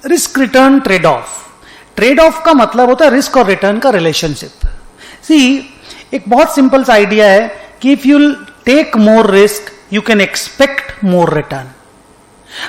Risk return trade of. Trade off का मतलब होता है रिस्क और रिटर्न का रिलेशनशिप. सी, एक बहुत सिंपल सा आइडिया है कि if you take more risk you can expect more return,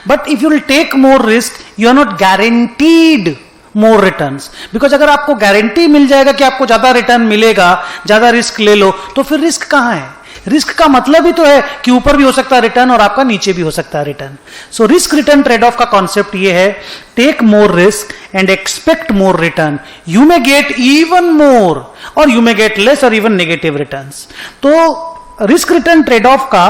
but if you take more risk you are not guaranteed more returns. Because अगर आपको गारंटी मिल जाएगा कि आपको ज्यादा रिटर्न मिलेगा, ज्यादा रिस्क ले लो, तो फिर रिस्क कहां है? रिस्क का मतलब ही तो है कि ऊपर भी हो सकता है रिटर्न और आपका नीचे भी हो सकता है return. So risk return trade off का कॉन्सेप्ट ये है, take more risk and expect more return. You may get even more और यू मे गेट लेस और इवन नेगेटिव रिटर्न्स. तो रिस्क रिटर्न ट्रेड ऑफ का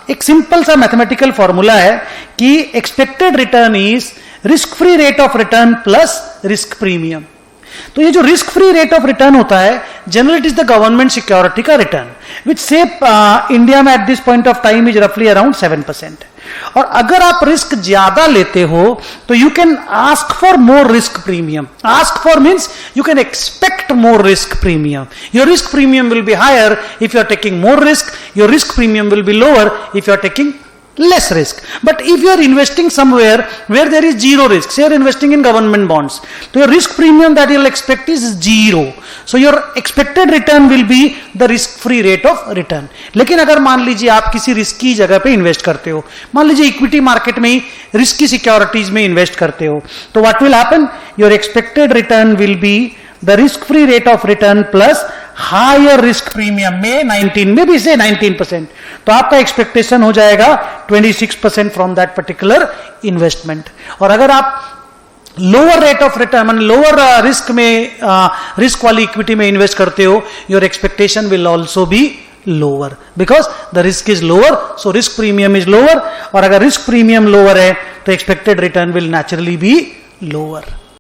एक सिंपल सा mathematical formula है कि expected return is risk free rate of return plus risk premium. तो ये जो risk free rate of return होता है, generally it is the government security का रिटर्न, विच से इंडिया में at this point of time is रफली around 7%. और अगर आप रिस्क ज्यादा लेते हो तो you can ask for more risk premium. Ask for means you can expect more risk premium. Your risk premium will be higher if you are taking more risk, your risk premium will be lower if you are taking less risk. But if you are investing somewhere where there is zero risk, say you are investing in government bonds, so your risk premium that you will expect is zero. So your expected return will be the risk free rate of return. लेकिन अगर मान लीजिए आप किसी risky जगह पे invest करते हो, मान लीजिए इक्विटी मार्केट में ही रिस्की सिक्योरिटीज में इन्वेस्ट करते हो, तो what will happen? Your expected return will be the risk free rate of return plus higher risk premium में 19 में भी से 19%. तो आपका एक्सपेक्टेशन हो जाएगा 26% फ्रॉम दैट पर्टिकुलर इन्वेस्टमेंट. और अगर आप lower rate of return, lower risk में रिस्क वाली इक्विटी में इन्वेस्ट करते हो, your expectation will also be lower because the risk is lower, so risk premium is lower. और अगर रिस्क प्रीमियम लोअर है तो expected return will naturally be lower.